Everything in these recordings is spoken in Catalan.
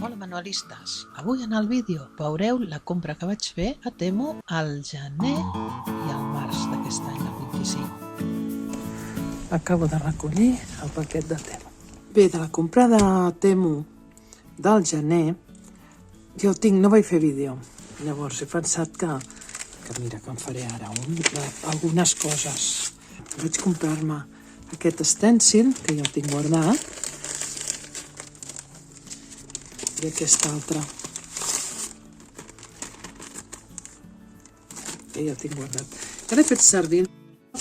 Hola manualistes, avui en el vídeo veureu la compra que vaig fer a Temu al gener i al març d'aquest any, el 25. Acabo de recollir el paquet de Temu. Bé, de la compra de Temu del gener, ja ho tinc, no vaig fer vídeo. Llavors he pensat que mira, que em faré ara algunes coses. Vaig comprar-me aquest estèncil, que ja ho tinc guardat, i aquest altre, que ja tinc guardat. Que l'he fet servir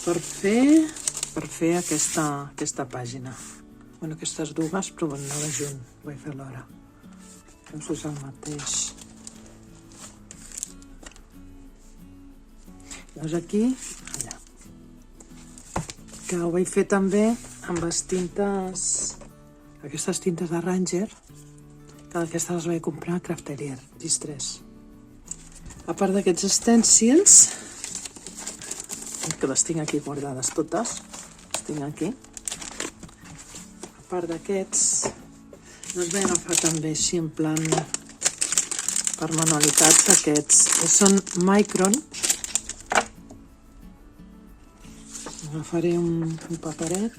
per fer aquesta pàgina. Bueno, aquestes dues, però no de junt, vaig fer l'hora. Doncs és el mateix. Llavors aquí, allà. Que ho vaig fer també amb les tintes, aquestes tintes de Ranger, que aquestes les vaig comprar a Crafterier, Distress. A part d'aquests estèncils, que les tinc aquí guardades totes, les tinc aquí. A part d'aquests, els vaig agafar també així en plan per manualitats aquests, que són Micron. Agafaré un paperet.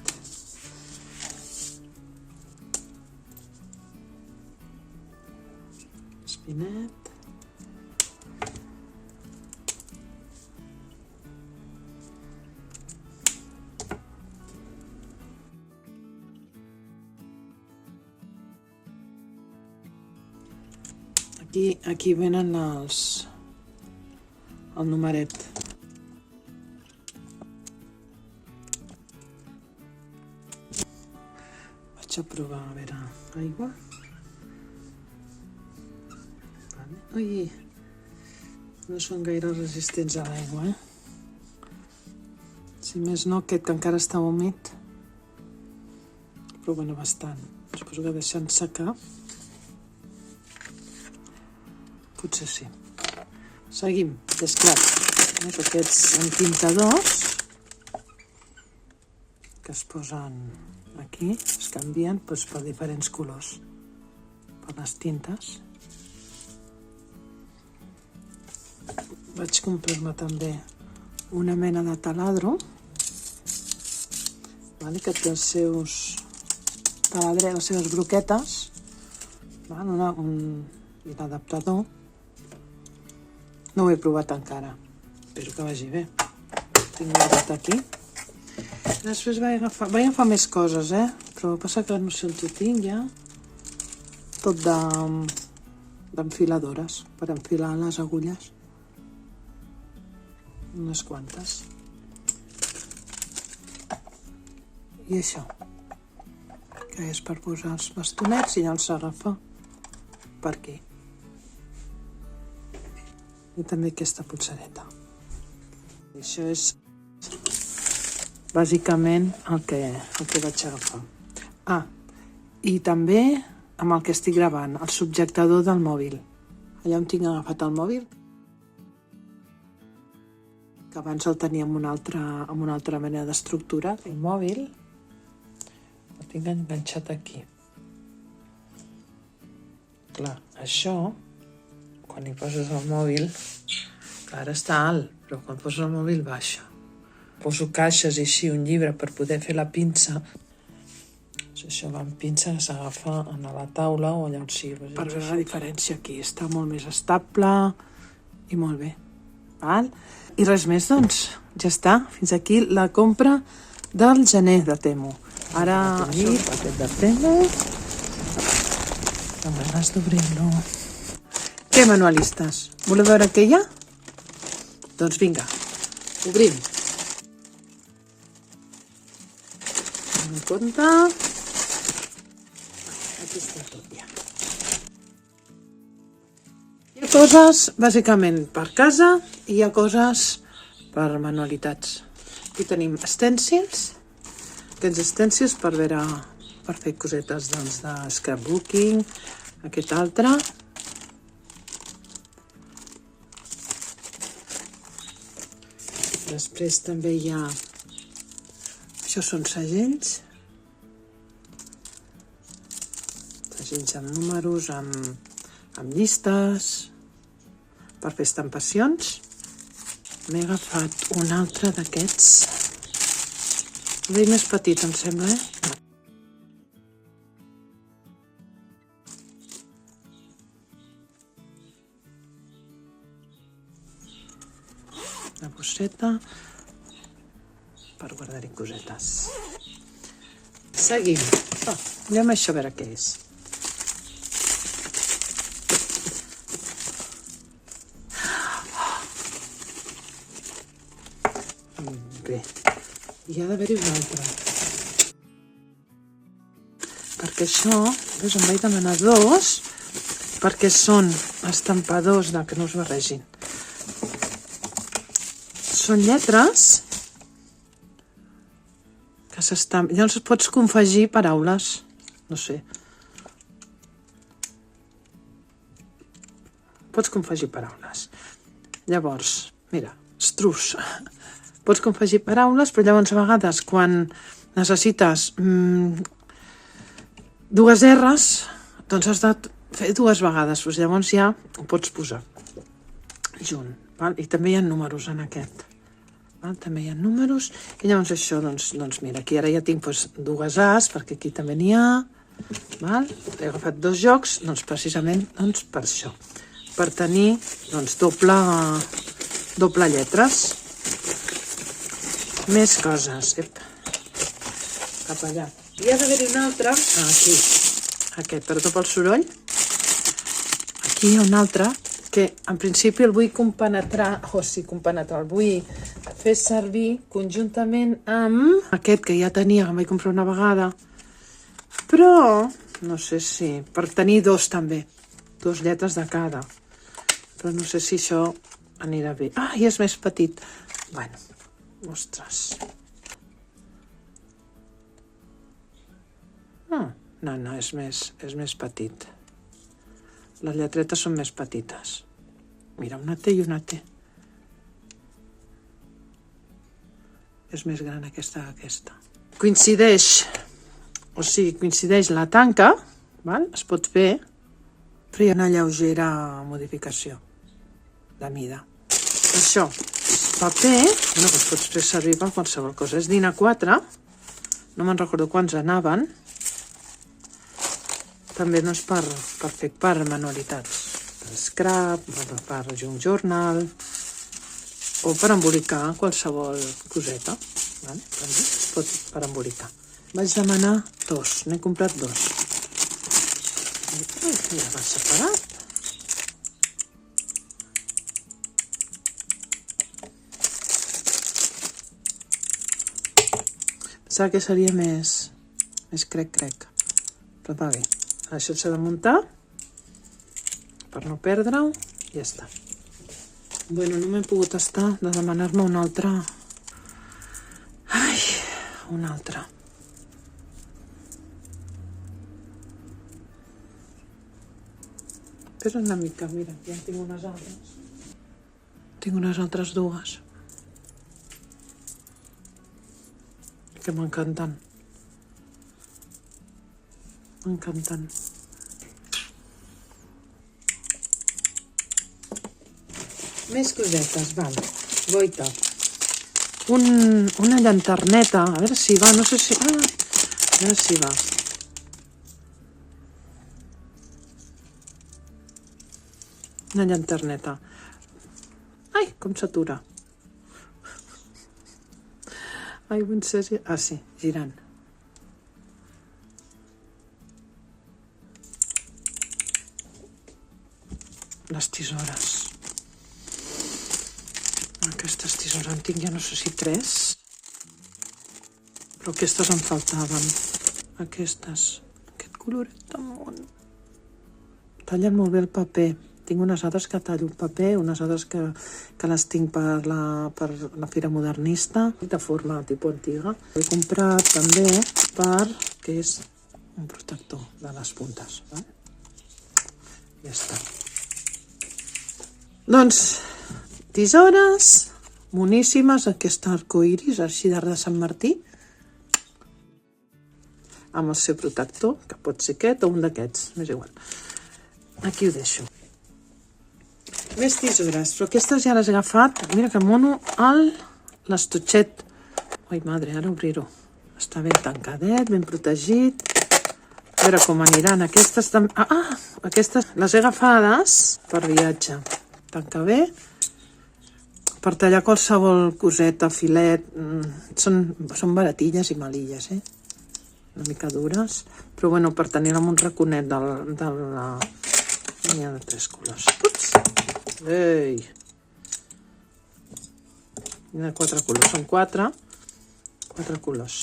Espinet. Aquí venen el numeret. Vaig a provar, a veure, aigua. Ui, no són gaire resistents a l'aigua, Si més no, aquest que encara està humit, però bueno, bastant. Suposo que deixant secar. Potser sí. Seguim, desclat. Aquests entintadors que es posen aquí, es canvien per diferents colors, per les tintes. Vaig comprar-me també una mena de taladro, que té els seus taladrers, les seves broquetes, i l'adaptador. No ho he provat encara, espero que vagi bé. Tinc guardat aquí. Després vaig agafar més coses, però passa que no sé on ho tinc ja. Tot d'enfiladores, per enfilar les agulles. Unes quantes. I això, que és per posar els bastonets i ja els agafa per aquí. I també aquesta polsereta. I això és bàsicament el que vaig agafar. I també amb el que estic gravant, el subjectador del mòbil. Allà on tinc agafat el mòbil, que abans el tenia amb una altra mena d'estructura. El mòbil el tinc enganxat aquí. Clar, això, quan hi poses el mòbil, clar, ara està alt, però quan poses el mòbil baixa. Poso caixes i així, un llibre per poder fer la pinça. Això va amb pinça que s'agafa a la taula o allà on sigui. Per veure la diferència aquí, està molt més estable i molt bé. I res més, doncs, ja està. Fins aquí la compra del gener de Temu. Ara, aquí, el paquet de Temu. Amb ganes d'obrir-lo. Què, manualistes? Voleu veure què hi ha? Doncs vinga, obrim. En compte. Aquí està tot ja. Hi ha coses, bàsicament, per casa i hi ha coses per manualitats. Aquí tenim estèncils. Aquests estèncils per fer cosetes de scrapbooking. Aquest altre. Després també hi ha... Això són segells. pàgins amb números, amb llistes, per fer estampacions. M'he agafat un altre d'aquests. Més petit, em sembla, Una bosseta per guardar-hi cosetes. Seguim. Anem a això a veure què és. Bé, hi ha d'haver-hi un altre. Perquè això, em vaig demanar dos, perquè són estampadors de que no us barregin. Són lletres que s'estampen. Llavors pots confegir paraules. No sé. Pots confegir paraules. Llavors, mira, estrus. Pots confegir paraules, però llavors a vegades quan necessites dues R's, doncs has de fer dues vegades. Llavors ja ho pots posar junt. I també hi ha números en aquest. També hi ha números. I llavors això, doncs mira, aquí ara ja tinc dues A's, perquè aquí també n'hi ha. He agafat dos jocs, doncs precisament per això. Per tenir doble lletres. Més coses. Cap allà. Hi ha d'haver-hi un altre. Aquí. Aquest, perdó pel soroll. Aquí hi ha un altre que en principi el vull compenetrar, el vull fer servir conjuntament amb aquest que ja tenia, que em vaig comprar una vegada. Però, no sé si, per tenir dos també, dues lletres de cada. Però no sé si això anirà bé. I és més petit. Bueno, ostres. No, és més petit. Les lletretes són més petites. Mira, una T i una T. És més gran aquesta que aquesta. Coincideix la tanca, es pot fer, però hi ha una lleugera modificació de mida. Això, paper, pots fer servir per qualsevol cosa. És DIN A4, no me'n recordo quants anaven, també per manualitats, per scrap, per junk journal, o per embolicar qualsevol coseta. Per embolicar. Vaig demanar dos, n'he comprat dos. Ja va separat. Pensava que seria més crec. Però va bé. Això s'ha de muntar per no perdre-ho i ja està. Bueno, no m'he pogut estar de demanar-me un altre. Un altre. Espera una mica, mira, ja en tinc unes altres. Tinc unes altres dues. Que m'encanten. M'encanten. Més cosetes, Goita. Una llanterneta, a veure si va, no sé si... a veure si va. Una llanterneta. Com s'atura. Sí, girant. Les tisores. Aquestes tisores en tinc, ja no sé si 3, però aquestes em faltaven. Aquestes. Aquest coloret tan bon. Tallen molt bé el paper. Tinc unes altres que tallo el paper, unes altres que les tinc per la Fira Modernista, de forma tipus antiga. He comprat també que és un protector de les puntes. Ja està. Doncs, tisores moníssimes, aquest arcoiris, així d'art de Sant Martí. amb el seu protector, que pot ser aquest o un d'aquests, m'és igual. Aquí ho deixo. Més tisores, però aquestes ja les he agafat. Mira que mono l'estutxet. Ai, madre, ara obrir-ho. Està ben tancadet, ben protegit. A veure com aniran aquestes també. Aquestes les he agafades per viatge. Tanca bé. Per tallar qualsevol coseta, filet. Són baratilles i malilles, una mica dures. Però bueno, per tenir-la amb un raconet de la... N'hi ha de 3 colors. Ups! Ei! N'hi ha de 4 colors. Són 4 colors.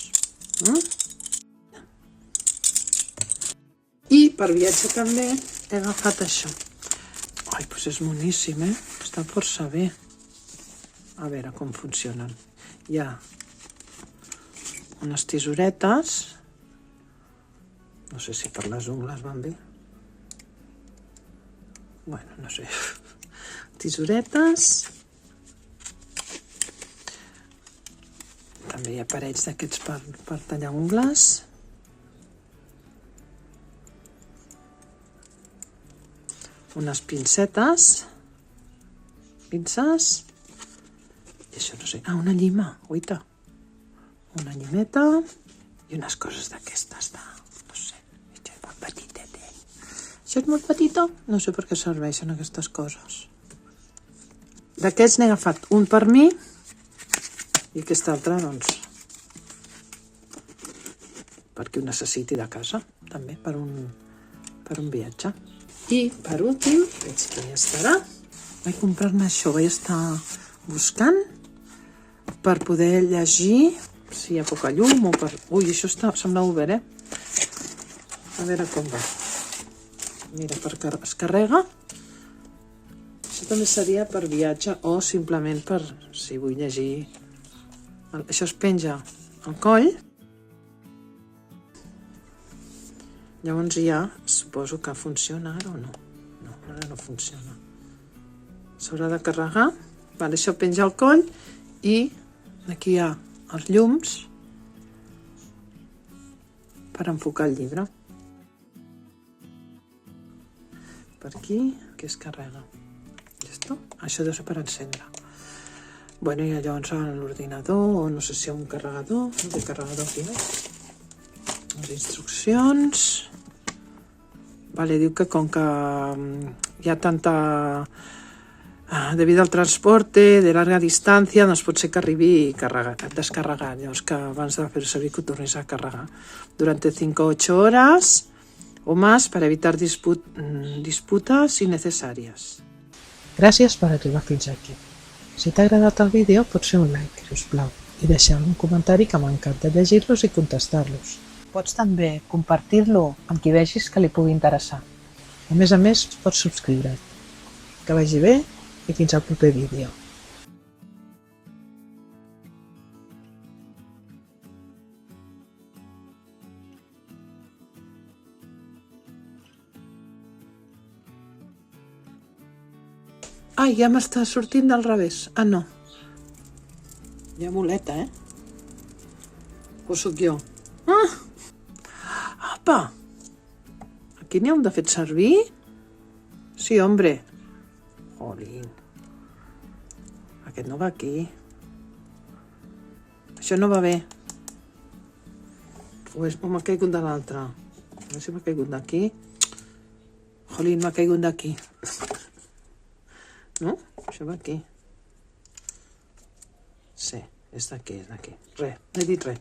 I per viatge també he agafat això. Ai, doncs és moníssim, Està força bé. A veure com funcionen. Hi ha unes tisoretes. No sé si per les ungles van bé. Bueno, no sé. Tisoretes. També hi ha parells d'aquests per tallar ungles. Unes pinces. I això no sé. Una llima, guaita. Una llimeta. I unes coses d'aquestes de... No sé, això és molt petitet, Això és molt petitó. No sé per què serveixen aquestes coses. D'aquests n'he agafat un per mi i aquest altre, doncs, perquè ho necessiti de casa, també, per un viatge. I, per últim, veig que ja estarà. Vaig comprar-me això, vaig estar buscant per poder llegir si hi ha poca llum o per... Ui, això sembla obert, A veure com va. Mira, es carrega. Això també seria per viatge o simplement per si vull llegir. Això es penja al coll. Llavors ja suposo que funciona ara o no. No, ara no funciona. S'haurà de carregar. Vale, això penja al coll i aquí hi ha els llums per enfocar el llibre. Per aquí es carrega. Això deu ser per encendre. Bueno, i llavors l'ordinador, o no sé si hi ha un carregador, no té carregador aquí, Les instruccions. Vale, diu que com que hi ha tanta... debido al transporte de larga distancia, doncs pot ser que arribi descarregat. Llavors que abans de fer servir que ho tornis a carregar. Durante 5 o 8 horas o más para evitar disputas innecessàries. Gràcies per arribar fins aquí. Si t'ha agradat el vídeo, pots fer un like, si us plau, i deixar un comentari que m'encanta llegir-los i contestar-los. Pots també compartir-lo amb qui vegis que li pugui interessar. A més, pots subscriure't. Que vagi bé i fins al proper vídeo. Ai, ja m'està sortint del revés. No. Hi ha muleta, O sóc jo? Apa! Aquí n'hi ha un de fet servir? Sí, hombre. Jolín. Aquest no va aquí. Això no va bé. O m'ha caigut de l'altre. A veure si m'ha caigut d'aquí. Jolín, m'ha caigut d'aquí. No? Això va aquí. Sí, és d'aquí, Res, no he dit res.